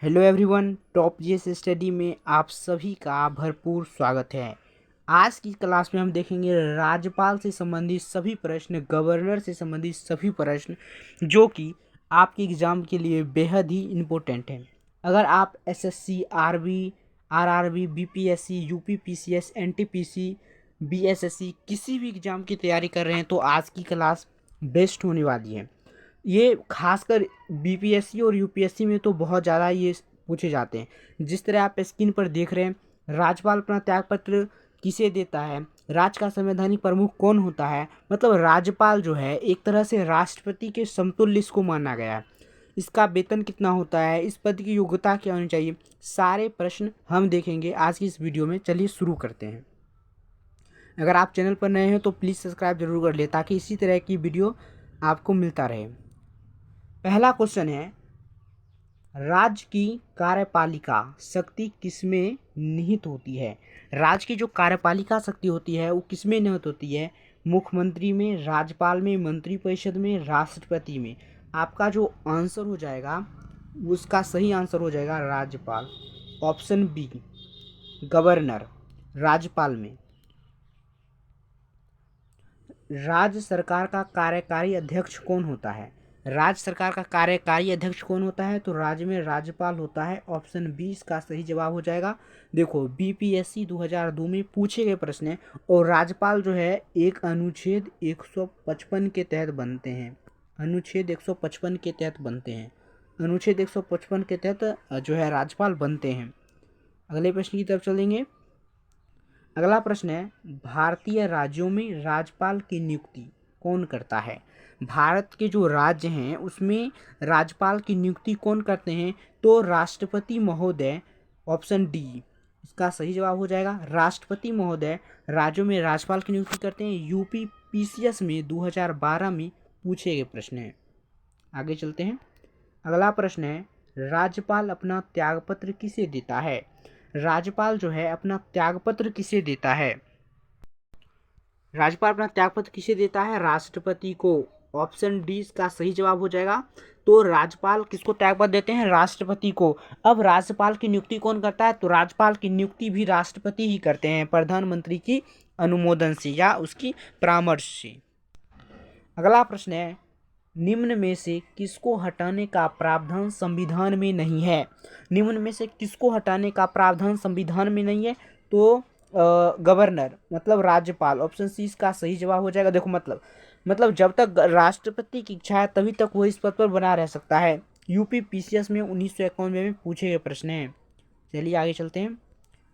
Hello everyone, top GS study में आप सभी का भरपूर स्वागत है। आज की क्लास में हम देखेंगे राज्यपाल से संबंधित सभी प्रश्न, गवर्नर से संबंधित सभी प्रश्न जो कि आपके एग्ज़ाम के लिए बेहद ही इम्पोर्टेंट हैं। अगर आप SSC, RB, RRB, BPSC, UPPCS, NTPC, BSSC किसी भी एग्ज़ाम की तैयारी कर रहे हैं तो आज की क्लास बेस्ट होने वाली है। ये खासकर बीपीएससी और यूपीएससी में तो बहुत ज़्यादा ये पूछे जाते हैं। जिस तरह आप स्क्रीन पर देख रहे हैं, राज्यपाल अपना त्यागपत्र किसे देता है, राज्य का संवैधानिक प्रमुख कौन होता है, मतलब राज्यपाल जो है एक तरह से राष्ट्रपति के समतुल्य इसको माना गया है। इसका वेतन कितना होता है, इस पद की योग्यता क्या होनी चाहिए, सारे प्रश्न हम देखेंगे आज की इस वीडियो में। चलिए शुरू करते हैं। अगर आप चैनल पर नए हैं तो प्लीज़ सब्सक्राइब जरूर कर ले ताकि इसी तरह की वीडियो आपको मिलता रहे। पहला क्वेश्चन है, राज्य की कार्यपालिका शक्ति किसमें निहित होती है। राज्य की जो कार्यपालिका शक्ति होती है वो किसमें निहित होती है? मुख्यमंत्री में, राज्यपाल में, मंत्रिपरिषद में, राष्ट्रपति में। आपका जो आंसर हो जाएगा उसका सही आंसर हो जाएगा राज्यपाल, ऑप्शन बी गवर्नर। राज्यपाल में। राज्य सरकार का कार्यकारी अध्यक्ष कौन होता है? राज्य सरकार का कार्यकारी अध्यक्ष कौन होता है? तो राज्य में राज्यपाल होता है, ऑप्शन बी इसका सही जवाब हो जाएगा। देखो, बीपीएससी 2002 में पूछे गए प्रश्न है और राज्यपाल जो है एक अनुच्छेद 155 के तहत बनते हैं। अनुच्छेद 155 के तहत बनते हैं। अनुच्छेद 155 के तहत जो है राज्यपाल बनते हैं। अगले प्रश्न की तरफ चलेंगे। अगला प्रश्न है, भारतीय राज्यों में राज्यपाल की नियुक्ति कौन करता है? भारत के जो राज्य हैं उसमें राज्यपाल की नियुक्ति कौन करते हैं? तो राष्ट्रपति महोदय, ऑप्शन डी इसका सही जवाब हो जाएगा। राष्ट्रपति महोदय राज्यों में राज्यपाल की नियुक्ति करते हैं। यूपी पीसीएस में 2012 में पूछे गए प्रश्न है। आगे चलते हैं। अगला प्रश्न है, राज्यपाल अपना त्यागपत्र किसे देता है? राज्यपाल जो है अपना त्यागपत्र किसे देता है? राज्यपाल अपना त्यागपत्र किसे देता है? राष्ट्रपति को, ऑप्शन डी इसका सही जवाब हो जाएगा। तो राज्यपाल किसको त्यागपत्र देते हैं? राष्ट्रपति को। अब राज्यपाल की नियुक्ति कौन करता है? तो राज्यपाल की नियुक्ति भी राष्ट्रपति ही करते हैं, प्रधानमंत्री की अनुमोदन से या उसकी परामर्श से। अगला प्रश्न है, निम्न में से किसको हटाने का प्रावधान संविधान में नहीं है? निम्न में से किसको हटाने का प्रावधान संविधान में नहीं है? तो गवर्नर मतलब राज्यपाल, ऑप्शन सी इसका सही जवाब हो जाएगा। देखो, मतलब जब तक राष्ट्रपति की इच्छा है तभी तक वो इस पद पर बना रह सकता है। यूपी पीसीएस में 1991 में पूछे गए प्रश्न हैं। चलिए आगे चलते हैं।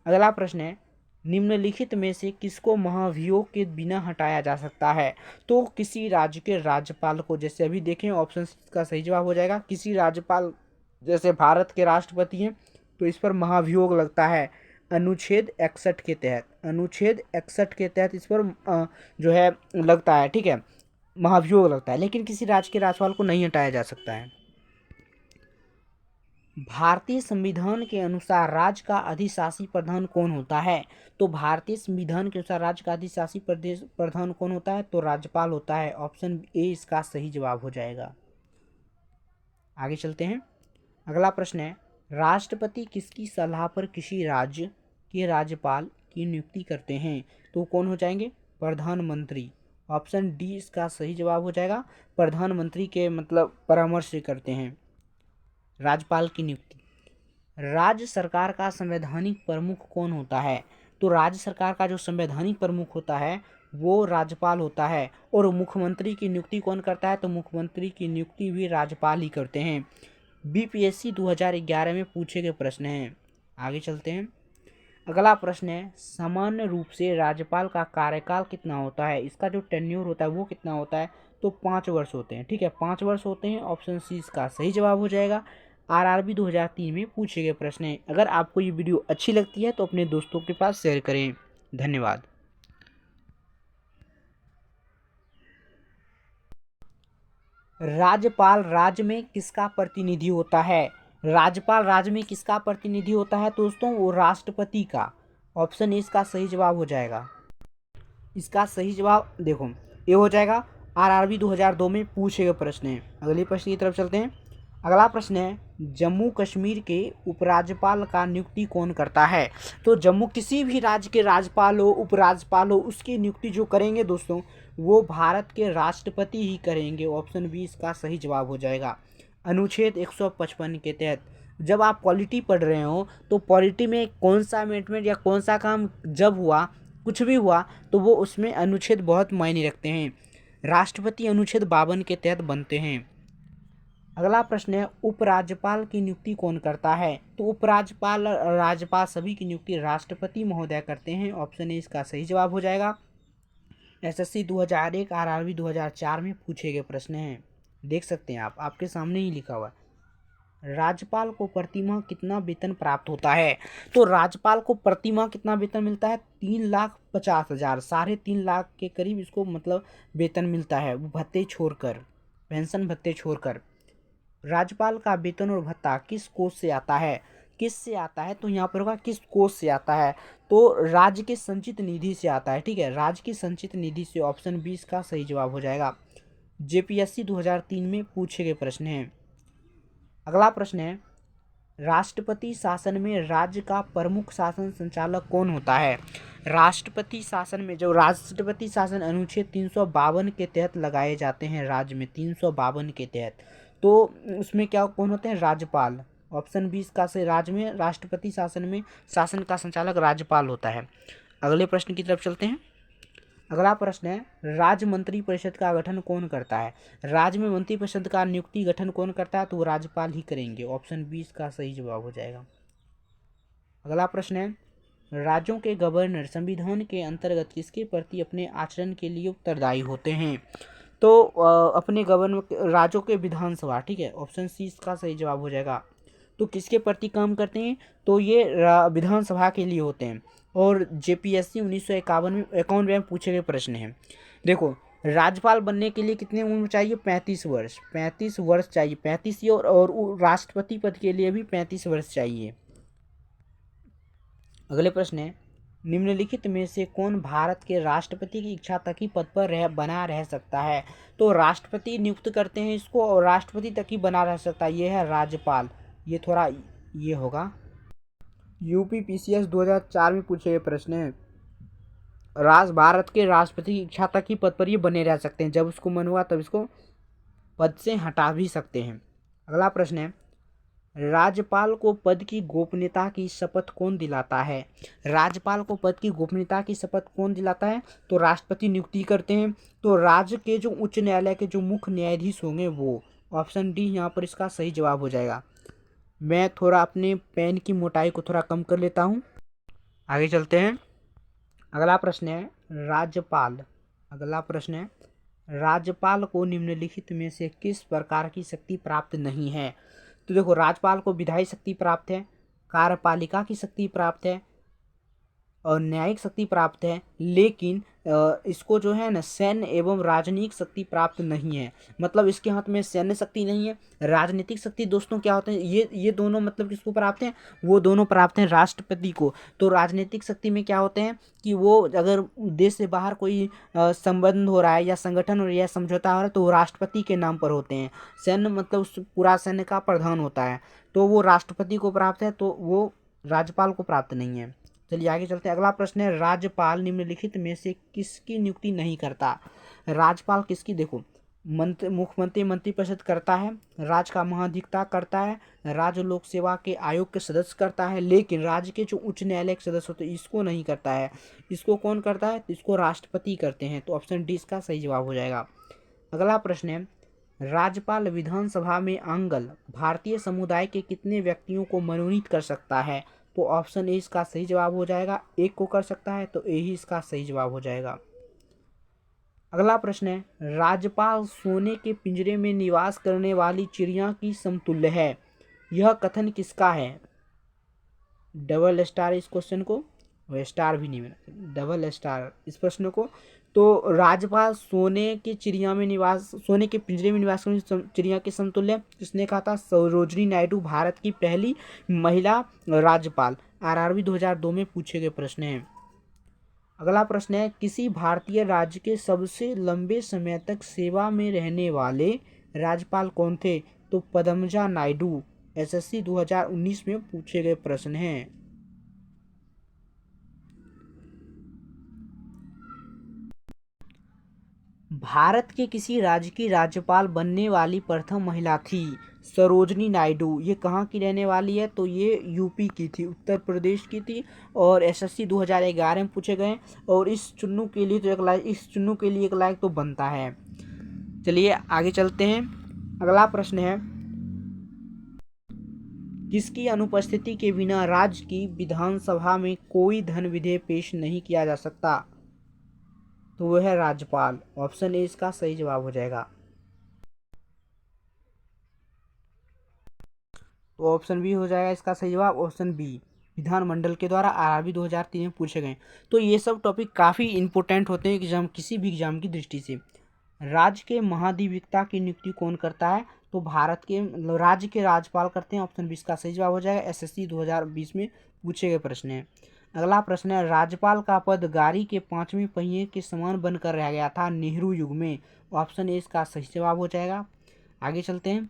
अगला प्रश्न है, निम्नलिखित में से किसको महाभियोग के बिना हटाया जा सकता है? तो किसी राज्य के राज्यपाल को, जैसे अभी देखें ऑप्शन का सही जवाब हो जाएगा। किसी राज्यपाल, जैसे भारत के राष्ट्रपति हैं तो इस पर महाभियोग लगता है अनुच्छेद 61 के तहत। अनुच्छेद 61 के तहत इस पर जो है लगता है, ठीक है, महाभियोग लगता है। लेकिन किसी राज्य के राज्यपाल को नहीं हटाया जा सकता है। भारतीय संविधान के अनुसार राज्य का अधिशासी प्रधान कौन होता है? तो भारतीय संविधान के अनुसार राज्य का अधिशासी प्रधान कौन होता है? तो राज्यपाल होता है, ऑप्शन ए इसका सही जवाब हो जाएगा। आगे चलते हैं। अगला प्रश्न है, राष्ट्रपति किसकी सलाह पर किसी राज्य के राज्यपाल की नियुक्ति करते हैं? तो कौन हो जाएंगे? प्रधानमंत्री, ऑप्शन डी इसका सही जवाब हो जाएगा। प्रधानमंत्री के मतलब परामर्श से करते हैं राज्यपाल की नियुक्ति। राज्य सरकार का संवैधानिक प्रमुख कौन होता है? तो राज्य सरकार का जो संवैधानिक प्रमुख होता है वो राज्यपाल होता है। और मुख्यमंत्री की नियुक्ति कौन करता है? तो मुख्यमंत्री की नियुक्ति भी राज्यपाल ही करते हैं। बीपीएससी 2011 में पूछे गए प्रश्न हैं। आगे चलते हैं। अगला प्रश्न है, सामान्य रूप से राज्यपाल का कार्यकाल कितना होता है? इसका जो टेन्योर होता है वो कितना होता है? तो 5 वर्ष होते हैं, ठीक है, 5 वर्ष होते हैं, ऑप्शन सी इसका सही जवाब हो जाएगा। आरआरबी 2003 में पूछे गए प्रश्न है। अगर आपको ये वीडियो अच्छी लगती है तो अपने दोस्तों के पास शेयर करें। धन्यवाद। राज्यपाल राज्य में किसका प्रतिनिधि होता है? राज्यपाल राज्य में किसका प्रतिनिधि होता है दोस्तों? वो राष्ट्रपति का, ऑप्शन ए इसका सही जवाब हो जाएगा। इसका सही जवाब देखो ये हो जाएगा। आरआरबी 2002 में पूछे गए प्रश्न है। अगले प्रश्न की तरफ चलते हैं। अगला प्रश्न है, जम्मू कश्मीर के उपराज्यपाल का नियुक्ति कौन करता है? तो जम्मू किसी भी राज्य के राज्यपाल हो, उपराज्यपाल हो, उसकी नियुक्ति जो करेंगे दोस्तों वो भारत के राष्ट्रपति ही करेंगे। ऑप्शन बी इसका सही जवाब हो जाएगा। अनुच्छेद 155 के तहत जब आप पॉलिटी पढ़ रहे हो तो पॉलिटी में कौन सा अमेंडमेंट या कौन सा काम जब हुआ, कुछ भी हुआ, तो वो उसमें अनुच्छेद बहुत मायने रखते हैं। राष्ट्रपति अनुच्छेद 52 के तहत बनते हैं। अगला प्रश्न है, उपराज्यपाल की नियुक्ति कौन करता है? तो उपराज्यपाल, राज्यपाल सभी की नियुक्ति राष्ट्रपति महोदय करते हैं। ऑप्शन ए इसका सही जवाब हो जाएगा। एसएससी 2001, आरआरबी 2004 में पूछे गए प्रश्न हैं, देख सकते हैं आप, आपके सामने ही लिखा हुआ है। राज्यपाल को प्रतिमाह कितना वेतन प्राप्त होता है? तो राज्यपाल को प्रतिमाह कितना वेतन मिलता है? 3,50,000, 3.5 लाख के करीब इसको मतलब वेतन मिलता है, वो भत्ते छोड़कर, पेंशन भत्ते छोड़कर। राज्यपाल का वेतन और भत्ता किस कोष से आता है? किस से आता है? तो यहाँ पर होगा किस कोष से आता है? तो राज्य के संचित निधि से आता है। ठीक है, राज्य की संचित निधि से। ऑप्शन 20 का सही जवाब हो जाएगा। जेपीएससी 2003 में पूछे गए प्रश्न हैं। अगला प्रश्न है, राष्ट्रपति शासन में राज्य का प्रमुख शासन संचालक कौन होता है? राष्ट्रपति शासन में, जो राष्ट्रपति शासन अनुच्छेद 352 के तहत लगाए जाते हैं राज्य में, 352 के तहत, तो उसमें क्या कौन होते हैं? राज्यपाल। ऑप्शन 20 का से राज्य में राष्ट्रपति शासन में शासन का संचालक राज्यपाल होता है। अगले प्रश्न की तरफ चलते हैं। अगला प्रश्न है, राज्य मंत्री परिषद का गठन कौन करता है? राज्य में मंत्री परिषद का नियुक्ति गठन कौन करता है? तो वो राज्यपाल ही करेंगे। ऑप्शन 20 का सही जवाब हो जाएगा। अगला प्रश्न है, राज्यों के गवर्नर संविधान के अंतर्गत किसके प्रति अपने आचरण के लिए उत्तरदायी होते हैं? तो अपने गवर्नर, राज्यों के विधानसभा। ठीक है, ऑप्शन सी इसका सही जवाब हो जाएगा। तो किसके प्रति काम करते हैं? तो ये विधानसभा के लिए होते हैं। और जेपीएससी 1951 में पूछे गए प्रश्न हैं। देखो, राज्यपाल बनने के लिए कितने उम्र चाहिए? 35 वर्ष। 35 वर्ष चाहिए, 35 ही, और राष्ट्रपति पद के लिए भी 35 वर्ष चाहिए। अगले प्रश्न है, निम्नलिखित में से कौन भारत के राष्ट्रपति की इच्छा तक ही पद पर बना रह सकता है? तो राष्ट्रपति नियुक्त करते हैं इसको और राष्ट्रपति तक ही बना रह सकता है, ये है राज्यपाल। ये थोड़ा ये होगा। यूपी पीसीएस 2004 में पूछे गए प्रश्न है। भारत के राष्ट्रपति की इच्छा तक ही पद पर ये बने रह सकते हैं, जब उसको मन हुआ तब इसको पद से हटा भी सकते हैं। अगला प्रश्न है, राज्यपाल को पद की गोपनीयता की शपथ कौन दिलाता है? राज्यपाल को पद की गोपनीयता की शपथ कौन दिलाता है? तो राष्ट्रपति नियुक्ति करते हैं। तो राज्य के जो उच्च न्यायालय के जो मुख्य न्यायाधीश होंगे वो। ऑप्शन डी यहाँ पर इसका सही जवाब हो जाएगा। मैं थोड़ा अपने पेन की मोटाई को थोड़ा कम कर लेता हूँ। आगे चलते हैं। अगला प्रश्न है, राज्यपाल। अगला प्रश्न है, राज्यपाल को निम्नलिखित में से किस प्रकार की शक्ति प्राप्त नहीं है? तो देखो, राज्यपाल को विधायी शक्ति प्राप्त है, कार्यपालिका की शक्ति प्राप्त है और न्यायिक शक्ति प्राप्त है, लेकिन इसको जो है ना सैन्य एवं राजनीतिक शक्ति प्राप्त नहीं है। मतलब इसके हाथ में सैन्य शक्ति नहीं है। राजनीतिक शक्ति दोस्तों क्या होते हैं? ये दोनों मतलब किसको प्राप्त हैं? वो दोनों प्राप्त हैं राष्ट्रपति को। तो राजनीतिक शक्ति में क्या होते हैं कि वो अगर देश से बाहर कोई संबंध हो रहा है या संगठन हो रहा है या समझौता हो रहा है तो वो राष्ट्रपति के नाम पर होते हैं। सैन्य मतलब उस पूरा सैन्य का प्रधान होता है, तो वो राष्ट्रपति को प्राप्त है, तो वो राज्यपाल को प्राप्त नहीं है। चलिए आगे चलते हैं। अगला प्रश्न है, राज्यपाल निम्नलिखित में से किसकी नियुक्ति नहीं करता? राज्यपाल किसकी? देखो, मुख्यमंत्री मंत्रिपरिषद करता है, राज्य का महाधिवक्ता करता है, राज्य लोक सेवा के आयोग के सदस्य करता है, लेकिन राज्य के जो उच्च न्यायालय के सदस्य होते हैं इसको नहीं करता है। इसको कौन करता है? इसको राष्ट्रपति करते हैं। तो ऑप्शन डी इसका सही जवाब हो जाएगा। अगला प्रश्न है, राज्यपाल विधानसभा में आंगल भारतीय समुदाय के कितने व्यक्तियों को मनोनीत कर सकता है? तो ऑप्शन ए इसका सही जवाब हो जाएगा। एक को कर सकता है, तो ए ही इसका सही जवाब हो जाएगा। अगला प्रश्न है, राज्यपाल सोने के पिंजरे में निवास करने वाली चिड़िया की समतुल्य है। यह कथन किसका है? डबल स्टार इस क्वेश्चन को, स्टार भी नहीं मिला, डबल स्टार इस प्रश्न को। तो राज्यपाल सोने के पिंजरे में निवास करने चिड़िया के समतुल्य किसने कहा था? सरोजिनी नायडू, भारत की पहली महिला राज्यपाल। आरआरबी 2002 में पूछे गए प्रश्न हैं। अगला प्रश्न है, किसी भारतीय राज्य के सबसे लंबे समय तक सेवा में रहने वाले राज्यपाल कौन थे? तो पद्मजा नायडू। एसएससी 2019 में पूछे गए प्रश्न हैं। भारत के किसी राज्य की राज्यपाल बनने वाली प्रथम महिला थी सरोजनी नायडू। ये कहाँ की रहने वाली है? तो ये यूपी की थी, उत्तर प्रदेश की थी, और एसएससी 2011 में पूछे गए। और इस चुन्नू के लिए एक लायक तो बनता है। चलिए आगे चलते हैं। अगला प्रश्न है, किसकी अनुपस्थिति के बिना राज्य की विधानसभा में कोई धन विधेयक पेश नहीं किया जा सकता? तो वह है राज्यपाल। ऑप्शन ए इसका सही जवाब हो जाएगा। तो ऑप्शन बी हो जाएगा इसका सही जवाब, ऑप्शन बी। विधानमंडल के द्वारा आरआरबी 2003 में पूछे गए। तो ये सब टॉपिक काफ़ी इंपॉर्टेंट होते हैं एग्जाम, किसी भी एग्जाम की दृष्टि से। राज्य के महाधिवक्ता की नियुक्ति कौन करता है? तो भारत के राज्य के राज्यपाल करते हैं। ऑप्शन बी इसका सही जवाब हो जाएगा। एसएससी 2020 में पूछे गए प्रश्न है। अगला प्रश्न है, राज्यपाल का पद गाड़ी के 5वें पहिए के समान बनकर रह गया था नेहरू युग में। ऑप्शन ए इसका सही जवाब हो जाएगा। आगे चलते हैं।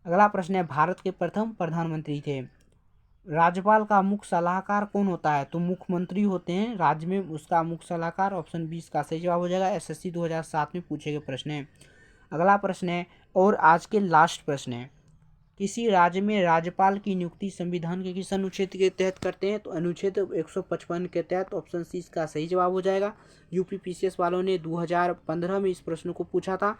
अगला प्रश्न है, भारत के प्रथम प्रधानमंत्री थे। राज्यपाल का मुख्य सलाहकार कौन होता है? तो मुख्यमंत्री होते हैं राज्य में उसका मुख्य सलाहकार। ऑप्शन बी इसका सही जवाब हो जाएगा। एसएससी 2007 में पूछे गए प्रश्न है। अगला प्रश्न है, और आज के लास्ट प्रश्न है, किसी राज्य में राज्यपाल की नियुक्ति संविधान के किस अनुच्छेद के तहत करते हैं? तो अनुच्छेद 155 के तहत। ऑप्शन सी इसका सही जवाब हो जाएगा। यूपी पीसीएस वालों ने 2015 में इस प्रश्न को पूछा था।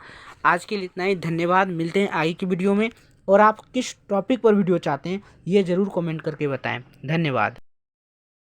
आज के लिए इतना ही, धन्यवाद। मिलते हैं आगे की वीडियो में। और आप किस टॉपिक पर वीडियो चाहते हैं ये ज़रूर कमेंट करके बताएं। धन्यवाद।